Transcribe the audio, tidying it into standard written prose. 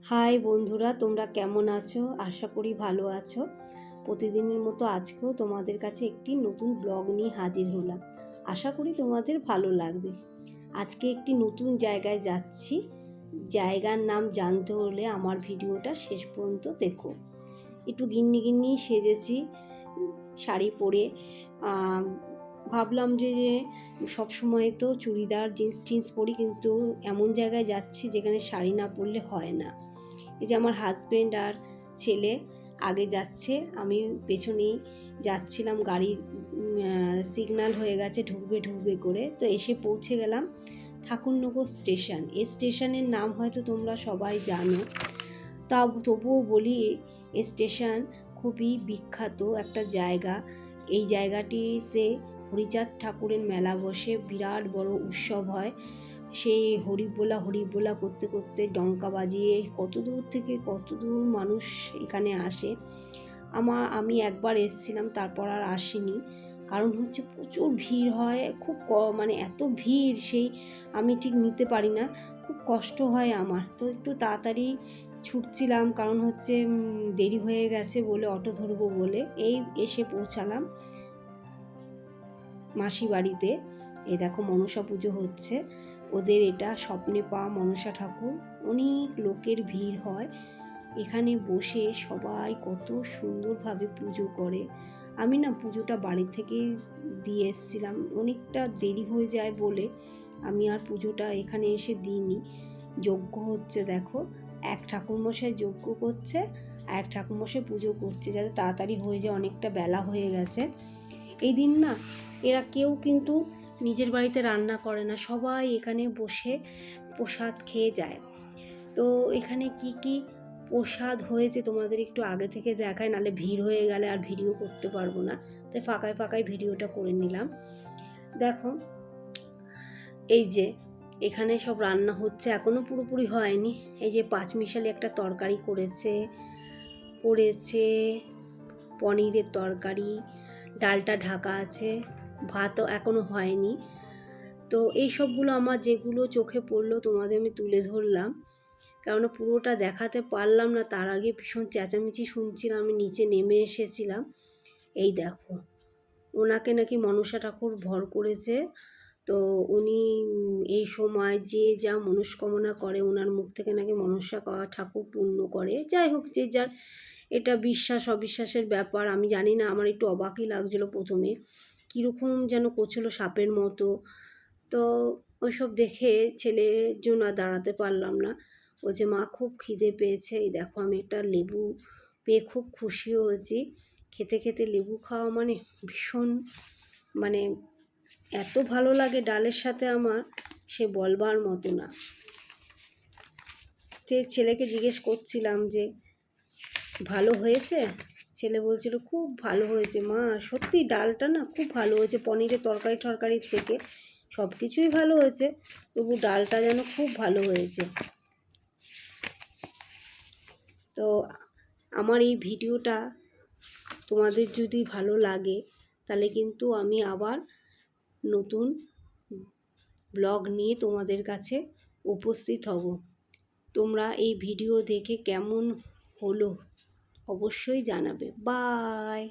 High বন্ধুরা, তোমরা কেমন আছো? আশা করি ভালো আছো। প্রতিদিনের মতো আজকেও তোমাদের কাছে একটি নতুন ব্লগ নিয়ে হাজির হলাম। আশা করি তোমাদের ভালো লাগবে। আজকে একটি নতুন জায়গায় যাচ্ছি। জায়গার নাম জানতে হলে আমার ভিডিওটা শেষ পর্যন্ত দেখো। একটু গিন্নি সেজেছি শাড়ি পরে। ভাবলাম যে সবসময় তো চুড়িদার জিন্স পরি, কিন্তু এমন জায়গায় যাচ্ছি যেখানে শাড়ি না পরলে হয় না। এই যে আমার হাজব্যান্ড আর ছেলে আগে যাচ্ছে, আমি পেছনেই যাচ্ছিলাম। গাড়ির সিগন্যাল হয়ে গেছে ঢুকবে করে, তো এসে পৌঁছে গেলাম ঠাকুরনগর স্টেশন। এই স্টেশনের নাম হয়তো তোমরা সবাই জানো, তবুও বলি এই স্টেশন খুবই বিখ্যাত একটা জায়গা। এই জায়গাটিতে হরিচাঁদ ঠাকুরের মেলা বসে, বিরাট বড় উৎসব হয়। সেই হরিবোলা করতে করতে ডঙ্কা বাজিয়ে কত দূর থেকে কত দূর মানুষ এখানে আসে। আমি একবার এসেছিলাম, তারপর আর আসিনি। কারণ হচ্ছে প্রচুর ভিড় হয়, খুব মানে এত ভিড়, সেই আমি ঠিক নিতে পারি না, খুব কষ্ট হয় আমার। তো একটু তাড়াতাড়ি ছুটছিলাম, কারণ হচ্ছে দেরি হয়ে গেছে বলে, অটো ধরবো বলে। এই এসে পৌঁছালাম মাসি বাড়িতে। এই দেখো মনসা পুজো হচ্ছে ওদের, এটা স্বপ্নে পাওয়া মনসা ঠাকুর। অনেক লোকের ভিড় হয় এখানে বসে, সবাই কত সুন্দরভাবে পুজো করে। আমি না পুজোটা বাড়ি থেকে দিয়ে এসেছিলাম, অনেকটা দেরি হয়ে যায় বলে আমি আর পুজোটা এখানে এসে দিইনি। যজ্ঞ হচ্ছে দেখো, এক ঠাকুরমশাই যজ্ঞ করছে আর এক ঠাকুরমশাই পুজো করছে, যাতে তাড়াতাড়ি হয়ে যায়, অনেকটা বেলা হয়ে গেছে। এই দিন না এরা কেউ কিন্তু নিজের বাড়িতে রান্না করে না, সবাই এখানে বসে প্রসাদ খেয়ে যায়। তো এখানে কি কি প্রসাদ হয়েছে তোমাদের একটু আগে থেকে দেখায়, নাহলে ভিড় হয়ে গেলে আর ভিডিও করতে পারবো না, তাই ফাঁকায় ভিডিওটা করে নিলাম। দেখো এই যে এখানে সব রান্না হচ্ছে, এখনো পুরোপুরি হয়নি। এই যে পাঁচমিশালি একটা তরকারি করেছে পনিরের তরকারি, ডালটা ঢাকা আছে, ভাতও এখনো হয়নি। তো এই সবগুলো আমার যেগুলো চোখে পড়লো তোমাদের আমি তুলে ধরলাম, কেননা পুরোটা দেখাতে পারলাম না। তার আগে ভীষণ চেঁচামেচি শুনছিলাম, আমি নিচে নেমে এসেছিলাম। এই দেখো ওনাকে নাকি মনসা ঠাকুর ভর করেছে, তো উনি এই সময় যে যা মনস্কামনা করে ওনার মুখ থেকে নাকি মনসা ঠাকুর পূর্ণ করে। যাই হোক, যে যার এটা বিশ্বাস অবিশ্বাসের ব্যাপার, আমি জানি না। আমার একটু অবাকই লাগছিলো প্রথমে, কীরকম যেন করছিল সাপের মতো। তো ওইসব দেখে ছেলের জন্য দাঁড়াতে পারলাম না। ও যে মা খুব খিদে পেয়েছে। এই দেখো আমি একটা লেবু পেয়ে খুব খুশি হয়েছি। খেতে লেবু খাওয়া মানে ভীষণ, মানে এত ভালো লাগে ডালের সাথে আমার, সে বলবার মতো না। ছেলেকে জিজ্ঞেস করছিলাম যে ভালো হয়েছে, ছেলে বলছিল খুব ভালো হয়েছে মা। সত্যি ডালটা না খুব ভালো হয়েছে, পনিরের তরকারির থেকে সব কিছুই ভালো হয়েছে, তবু ডালটা যেন খুব ভালো হয়েছে। তো আমার এই ভিডিওটা তোমাদের যদি ভালো লাগে, তাহলে কিন্তু আমি আবার নতুন ব্লগ নিয়ে তোমাদের কাছে উপস্থিত হব। তোমরা এই ভিডিও দেখে কেমন হলো অবশ্যই জানাবে। বাই।